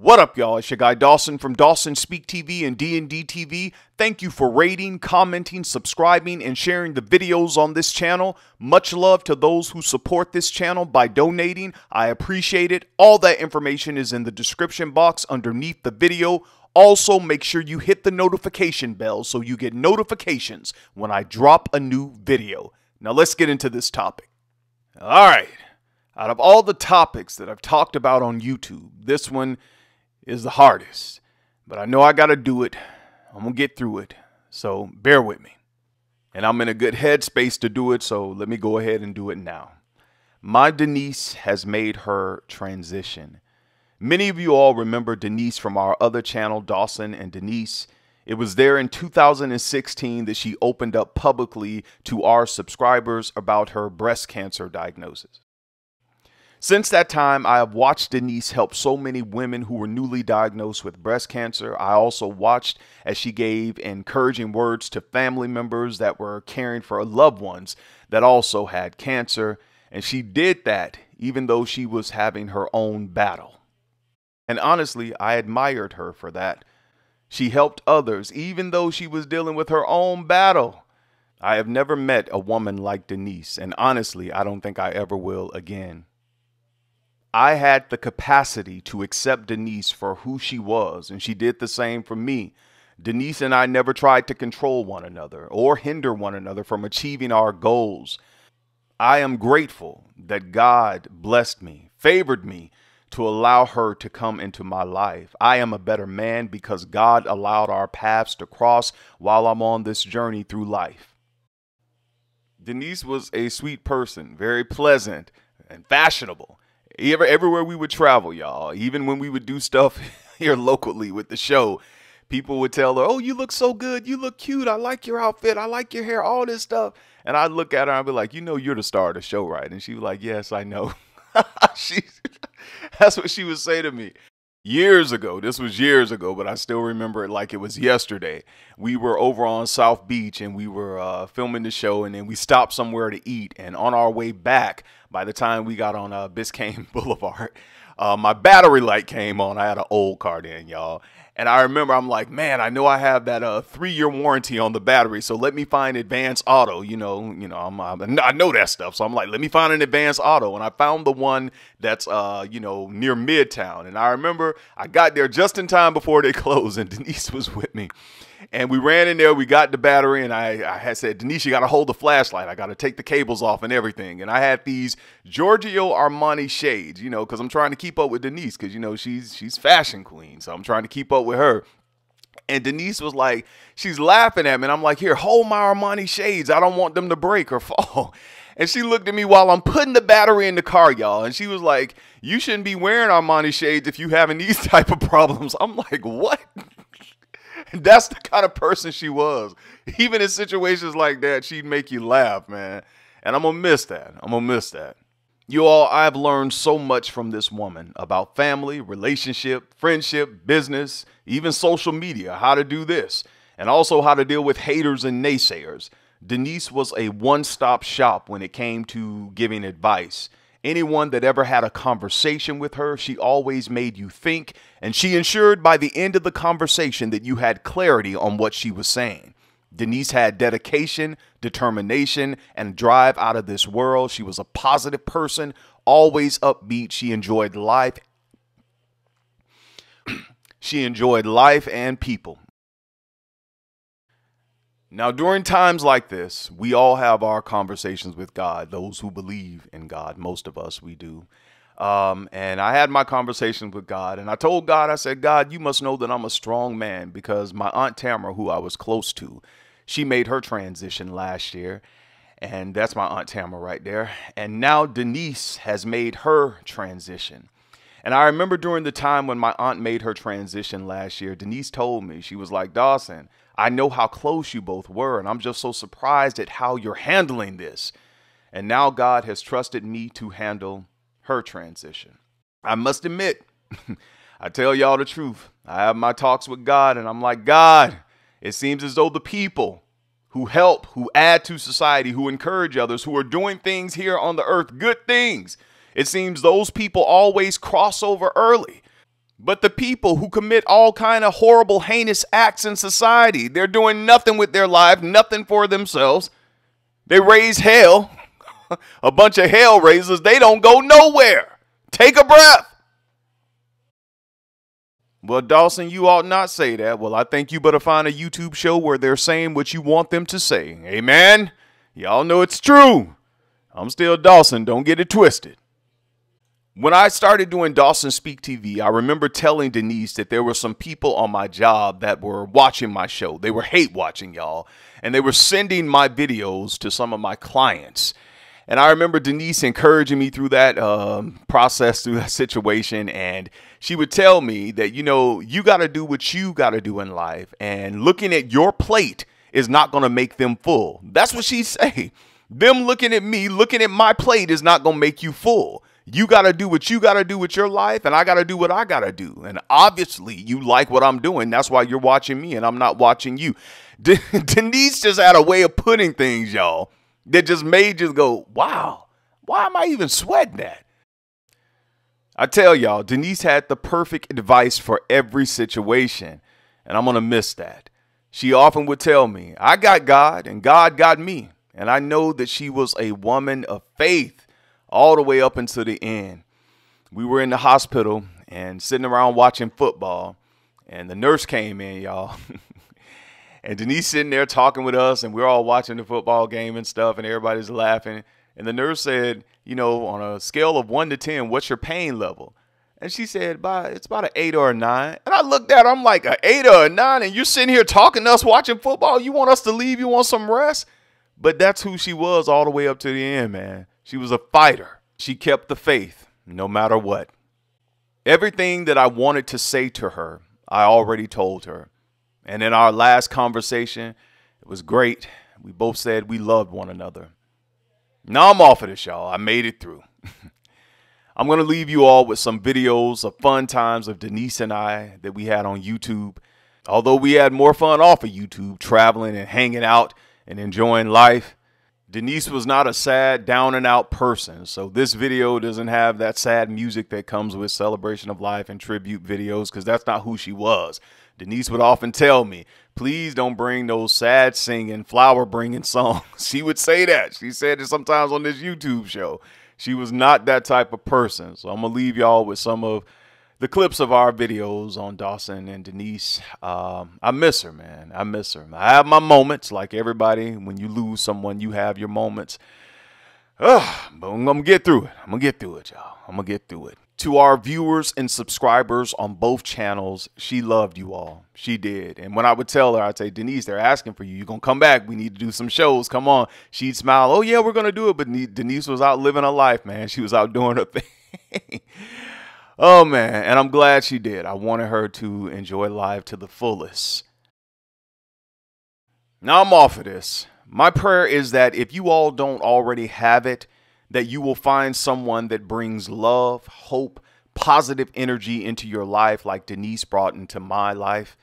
What up, y'all? It's your guy Dawson from Dawson Speak TV and D&D TV. Thank you for rating, commenting, subscribing, and sharing the videos on this channel. Much love to those who support this channel by donating. I appreciate it. All that information is in the description box underneath the video. Also, make sure you hit the notification bell so you get notifications when I drop a new video. Now let's get into this topic. All right. Out of all the topics that I've talked about on YouTube, this one is the hardest, but I know I got to do it. I'm going to get through it, so bear with me. And I'm in a good headspace to do it, so let me go ahead and do it now. My Denise has made her transition. Many of you all remember Denise from our other channel, Dawson and Denise. It was there in 2016 that she opened up publicly to our subscribers about her breast cancer diagnosis. Since that time, I have watched Denise help so many women who were newly diagnosed with breast cancer. I also watched as she gave encouraging words to family members that were caring for loved ones that also had cancer. And she did that even though she was having her own battle. And honestly, I admired her for that. She helped others even though she was dealing with her own battle. I have never met a woman like Denise, and honestly, I don't think I ever will again. I had the capacity to accept Denise for who she was, and she did the same for me. Denise and I never tried to control one another or hinder one another from achieving our goals. I am grateful that God blessed me, favored me to allow her to come into my life. I am a better man because God allowed our paths to cross while I'm on this journey through life. Denise was a sweet person, very pleasant and fashionable. Everywhere we would travel, y'all, even when we would do stuff here locally with the show, people would tell her, "Oh, you look so good. You look cute. I like your outfit. I like your hair, all this stuff." And I'd look at her and I'd be like, "You know, you're the star of the show, right?" And she was like, "Yes, I know." That's what she would say to me. Years ago, this was years ago, but I still remember it like it was yesterday. We were over on South Beach and we were filming the show, and then we stopped somewhere to eat. And on our way back, by the time we got on Biscayne Boulevard, my battery light came on. I had an old car then, y'all. And I remember I'm like, man, I know I have that 3-year warranty on the battery, so let me find Advance Auto. I know that stuff, so I'm like, let me find an Advance Auto. And I found the one that's near Midtown. And I remember I got there just in time before they closed, and Denise was with me. And we ran in there, we got the battery, and I had said, "Denise, you got to hold the flashlight. I got to take the cables off and everything." And I had these Giorgio Armani shades, because I'm trying to keep up with Denise, because, she's fashion queen. So I'm trying to keep up with her. And Denise was like, she's laughing at me. And I'm like, "Here, hold my Armani shades. I don't want them to break or fall." And she looked at me while I'm putting the battery in the car, y'all. And she was like, "You shouldn't be wearing Armani shades if you're having these type of problems." I'm like, what? That's the kind of person she was. Even in situations like that, she'd make you laugh, man. And I'm going to miss that. I'm going to miss that. You all, I've learned so much from this woman about family, relationship, friendship, business, even social media, how to do this, and also how to deal with haters and naysayers. Denise was a one-stop shop when it came to giving advice. Anyone that ever had a conversation with her, she always made you think, and she ensured by the end of the conversation that you had clarity on what she was saying. Denise had dedication, determination, and drive out of this world. She was a positive person, always upbeat. She enjoyed life. She enjoyed life and people. Now, during times like this, we all have our conversations with God, those who believe in God. Most of us, we do. And I had my conversations with God, and I told God, I said, "God, you must know that I'm a strong man," because my Aunt Tamara, who I was close to, she made her transition last year. And that's my Aunt Tamara right there. And now Denise has made her transition. And I remember during the time when my aunt made her transition last year, Denise told me, she was like, "Dawson, I know how close you both were, and I'm just so surprised at how you're handling this." And now God has trusted me to handle her transition. I must admit, I tell y'all the truth. I have my talks with God, and I'm like, "God, it seems as though the people who help, who add to society, who encourage others, who are doing things here on the earth, good things, it seems those people always cross over early. But the people who commit all kind of horrible, heinous acts in society, they're doing nothing with their life, nothing for themselves. They raise hell. A bunch of hell raisers, they don't go nowhere. Take a breath. Well, Dawson, you ought not say that. Well, I think you better find a YouTube show where they're saying what you want them to say. Amen? Y'all know it's true. I'm still Dawson. Don't get it twisted. When I started doing Dawson Speak TV, I remember telling Denise that there were some people on my job that were watching my show. They were hate watching, y'all. And they were sending my videos to some of my clients. And I remember Denise encouraging me through that process, through that situation. And she would tell me that, you know, you got to do what you got to do in life. And looking at your plate is not going to make them full. That's what she'd say. Them looking at me, looking at my plate is not going to make you full. You got to do what you got to do with your life. And I got to do what I got to do. And obviously you like what I'm doing. That's why you're watching me and I'm not watching you. Denise just had a way of putting things, y'all, that just made you go, wow, why am I even sweating that? I tell y'all, Denise had the perfect advice for every situation, and I'm going to miss that. She often would tell me, I got God and God got me. And I know that she was a woman of faith all the way up until the end. We were in the hospital and sitting around watching football, and the nurse came in, y'all. And Denise sitting there talking with us, and we're all watching the football game and stuff, and everybody's laughing. And the nurse said, you know, on a scale of 1 to 10, what's your pain level? And she said, it's about an 8 or a 9. And I looked at her, I'm like, an 8 or a 9? And you're sitting here talking to us watching football? You want us to leave? You want some rest? But that's who she was all the way up to the end, man. She was a fighter. She kept the faith, no matter what. Everything that I wanted to say to her, I already told her. And in our last conversation, it was great. We both said we loved one another. Now I'm off of this, y'all. I made it through. I'm going to leave you all with some videos of fun times of Denise and I that we had on YouTube. Although we had more fun off of YouTube, traveling and hanging out and enjoying life, Denise was not a sad, down and out person. So this video doesn't have that sad music that comes with celebration of life and tribute videos, because that's not who she was. Denise would often tell me, please don't bring those sad singing, flower bringing songs. She would say that. She said it sometimes on this YouTube show. She was not that type of person. So I'm going to leave y'all with some of the clips of our videos on Dawson and Denise. I miss her, man. I miss her. I have my moments like everybody. When you lose someone, you have your moments. But I'm going to get through it. I'm going to get through it, y'all. I'm going to get through it. To our viewers and subscribers on both channels, she loved you all. She did. And when I would tell her, I'd say, Denise, they're asking for you. You're going to come back. We need to do some shows. Come on. She'd smile. Oh, yeah, we're going to do it. But Denise was out living her life, man. She was out doing her thing. Oh, man. And I'm glad she did. I wanted her to enjoy life to the fullest. Now I'm off of this. My prayer is that if you all don't already have it, that you will find someone that brings love, hope, positive energy into your life like Denise brought into my life.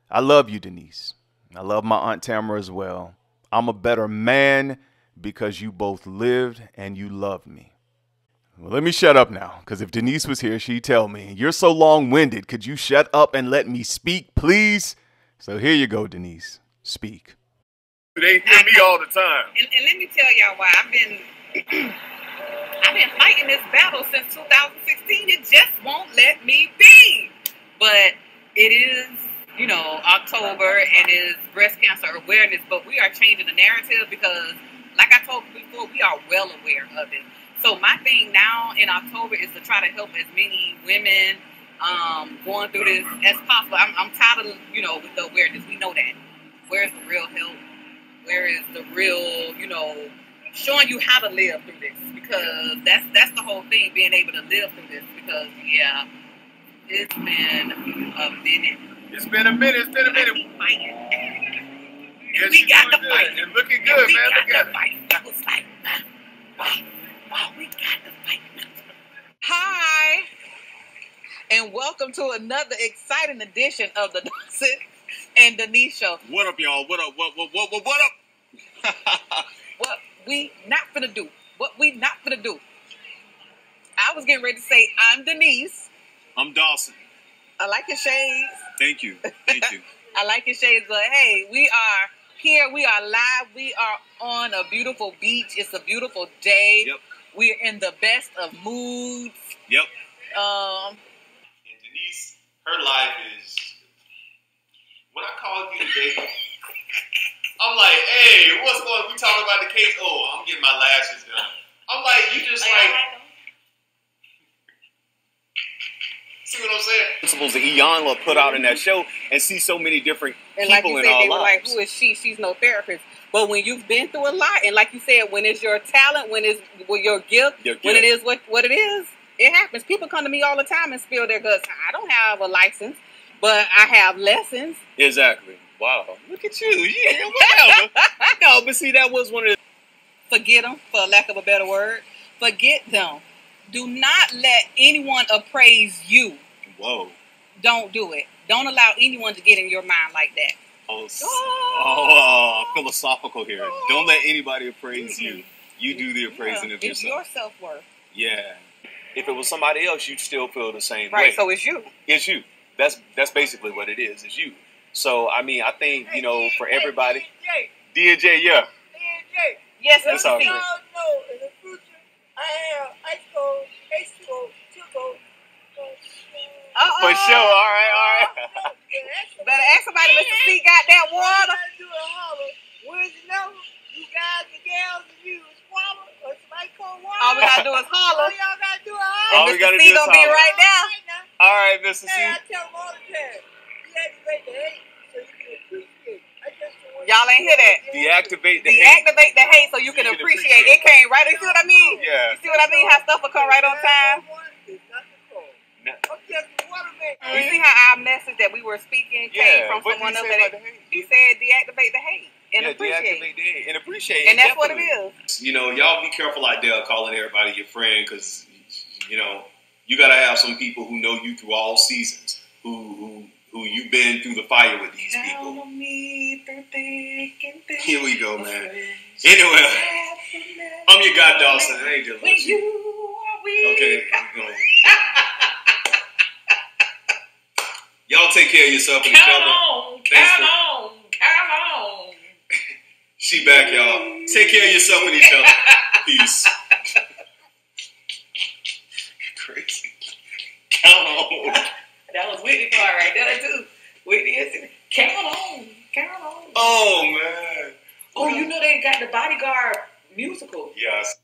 I love you, Denise. I love my Aunt Tamara as well. I'm a better man because you both lived and you loved me. Well, let me shut up now, because if Denise was here, she'd tell me, you're so long-winded. Could you shut up and let me speak, please? So here you go, Denise. Speak. They hear me all the time. And let me tell y'all why. I've been fighting this battle since 2016. It just won't let me be. But it is, you know, October and it's breast cancer awareness. But we are changing the narrative because, like I told you before, we are well aware of it. So my thing now in October is to try to help as many women going through this as possible. I'm tired of, you know, with the awareness. We know that. Where's the real help? Where is the real, you know, showing you how to live through this? Because that's the whole thing, being able to live through this. Because, yeah, it's been a minute. It's been a minute. It's been a minute. Yes, we got the fight. And looking good, man. Look at it. I was like, wow, we got the fight. Hi, and welcome to another exciting edition of the Dawson and Denise show. What up, y'all? What up? What up? What we not gonna do. What we not gonna do. I was getting ready to say, I'm Denise. I'm Dawson. I like your shades. Thank you. Thank you. I like your shades, but hey, we are here. We are live. We are on a beautiful beach. It's a beautiful day. Yep. We're in the best of moods. Yep. Um, And Denise, her life is. When I called you today, I'm like, hey, what's going on? We talking about the case. Oh, I'm getting my lashes done. I'm like, you just like. See what I'm saying? Principles that Iyanla put out in that show and see so many different and people like you in said, our they were like, lives. who is she? She's no therapist. But when you've been through a lot, and like you said, when it's your talent, when it's your gift, when it is what it is, it happens. People come to me all the time and spill their guts. I don't have a license, but I have lessons. Exactly. Wow. Look at you. Yeah, whatever. No, but see, that was one of the... Forget them, for lack of a better word. Forget them. Do not let anyone appraise you. Whoa. Don't do it. Don't allow anyone to get in your mind like that. Philosophical here. Don't let anybody appraise you. You do the appraising of it's yourself. It's your self-worth. Yeah. If it was somebody else, you'd still feel the same way. Right, so it's you. It's you. That's basically what it is. It's you. So, I mean, I think, you know, for everybody... DJ, yeah. Yes, That's all. In the future, I have H2O. For sure. All right. Better ask somebody, Mr. C, got that water? Where's the number? You guys, the gals, and you, swallow, or somebody call water. All we gotta do is holler. All y'all gotta do is All holler. we gotta Mr. C do is gonna be holler. right now. All right, Mr. C. Hey, I tell them all the time, deactivate the hate so you can appreciate. Y'all ain't hear that. Deactivate the hate. Deactivate the hate so you can appreciate. It came right. You see what I mean? Yeah. You see what I mean? How stuff will come right on time. You see how our message that we were speaking came from someone else? He said deactivate the hate and appreciate. Deactivate the hate and appreciate. And that's what it is. You know, y'all be careful out there calling everybody your friend because, you know, you got to have some people who know you through all seasons, who you've been through the fire with these people. Here we go, man. Anyway, I'm your guy, Dawson. I ain't dealing with you. Okay, y'all take care of yourself and each other. Count on. She back, y'all. Take care of yourself and each other. Peace. Crazy. Count on. That was Whitney part right there too. Whitney is count on. Oh man. Oh, you know they got the Bodyguard musical. Yes.